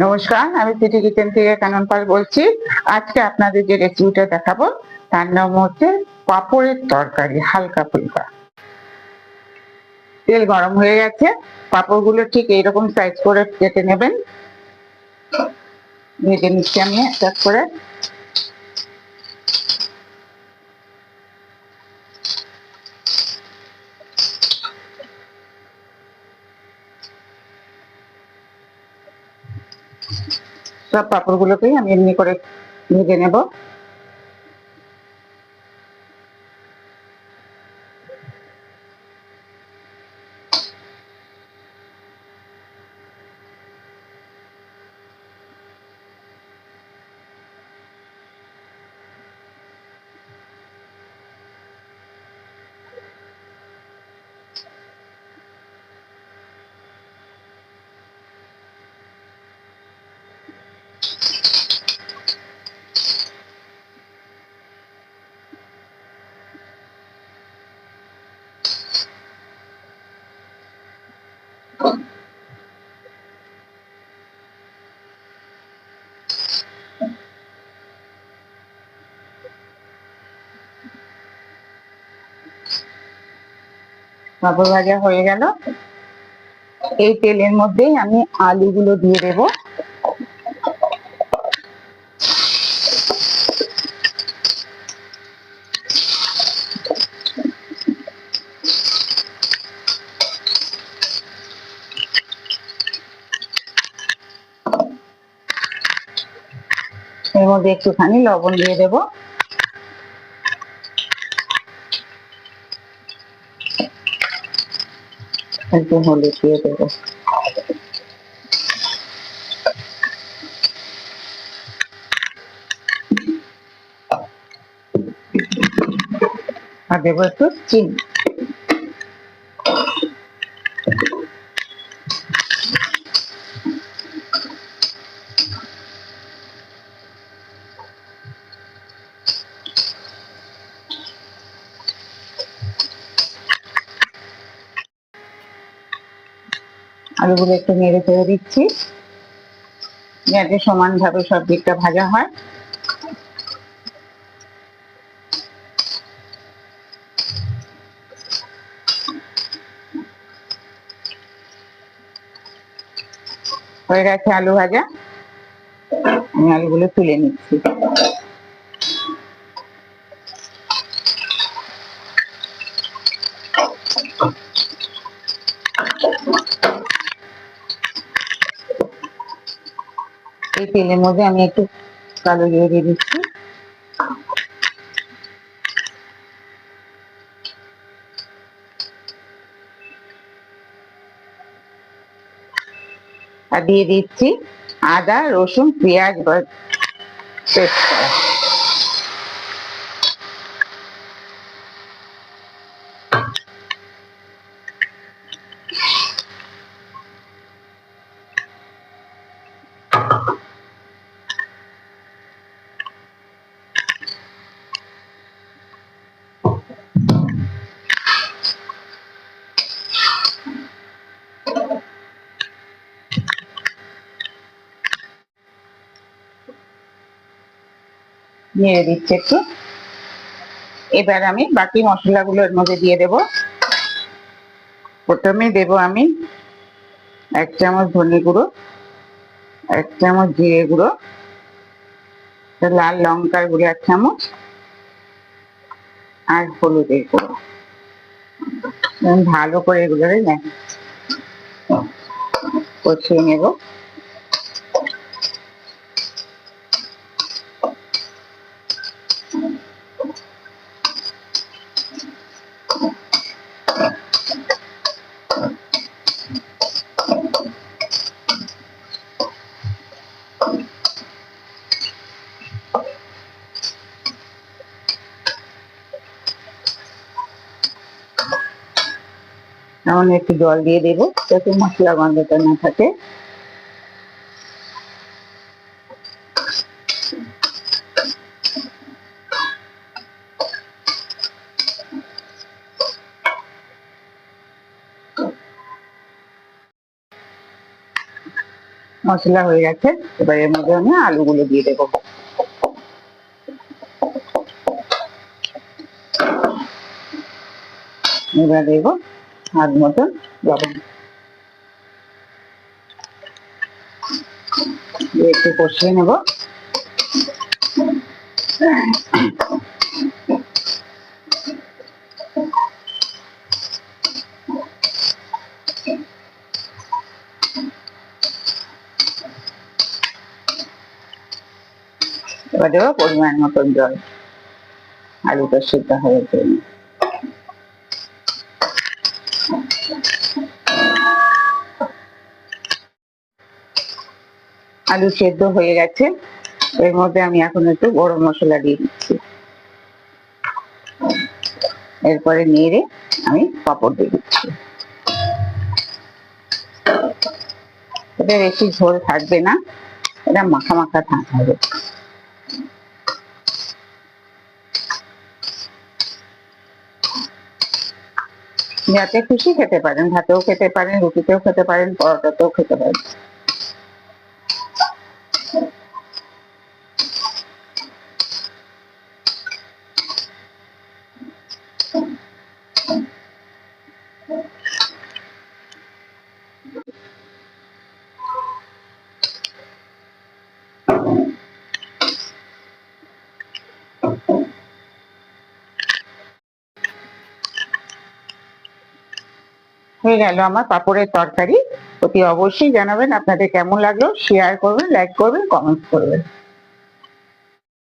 নমস্কার, আমি city kitchen থেকে কানন পাল বলছি। আজকে আপনাদের যে রেসিপিটা দেখাবো তার নাম হচ্ছে পাঁপড়ের তরকারি, হালকা ফুলকা। তেল গরম হয়ে গেছে, পাঁপড়গুলো ঠিক এইরকম সাইজ করে কেটে নেবেন। ভেজে নিচ্ছি আমি একটা করে। সব পাঁপড়গুলোকেই আমি এমনি করে ভেজে নেব। পাঁপড় ভাজা হয়ে গেল। এই তেলের মধ্যেই আমি আলুগুলো দিয়ে দেবো। এর মধ্যে একটুখানি লবণ দিয়ে দেবো। একটু হলুদ দিয়ে দেবো। আর দেবো একটু চিনি। আলুগুলো একটু নেড়ে চেড়ে দিচ্ছি যাতে সমানভাবে সব দিকটা ভাজা হয়। হয়ে গেছে আলু ভাজা, আমি আলুগুলো তুলে নিচ্ছি। এই তেলের মধ্যে আমি একটু কালো জিরে দিয়ে দিচ্ছি। আর দিয়ে দিচ্ছি আদা রসুন পেঁয়াজ পেস্ট করা। নেড়ে দিচ্ছি একটু। এবার আমি বাকি মশলাগুলো এর মধ্যে দিয়ে দেব। প্রথমে দেব আমি 1 চামচ ধনে গুঁড়ো, 1 চামচ জিরে গুঁড়ো, লাল লঙ্কার গুঁড়ো 1 চামচ, আর হলুদের গুঁড়ো। ভালো করে এগুলো কষিয়ে নেব। সামান্য একটু জল দিয়ে দেবো যাতে মশলা গন্ধটা না থাকে। মশলা হয়ে গেছে, এবার এর মধ্যে আমি আলুগুলো দিয়ে দেবো। এবার দেবো হাত মতন লবণ, একটু কষিয়ে নেব। এবার দেবো পরিমাণ মতন জল, আলুটা সিদ্ধ হয়ে জন্য। আলু সেদ্ধ হয়ে গেছে, এর মধ্যে আমি এখন একটু গরম মশলা দিয়ে দিচ্ছি। এরপরে নেড়ে আমি পাঁপড় দিয়ে দিচ্ছি। এটা বেশি ঝোল থাকবে না, এটা মাখা মাখা থাকবে। যাতে খুশি খেতে পারেন, ভাতেও খেতে পারেন, রুটিতেও খেতে পারেন, পরোটাতেও খেতে পারেন। হয়ে গেল আমার পাঁপড়ের তরকারি। অতি অবশ্যই জানাবেন আপনাদের কেমন লাগলো, শেয়ার করবেন, লাইক করবেন, কমেন্ট করবেন।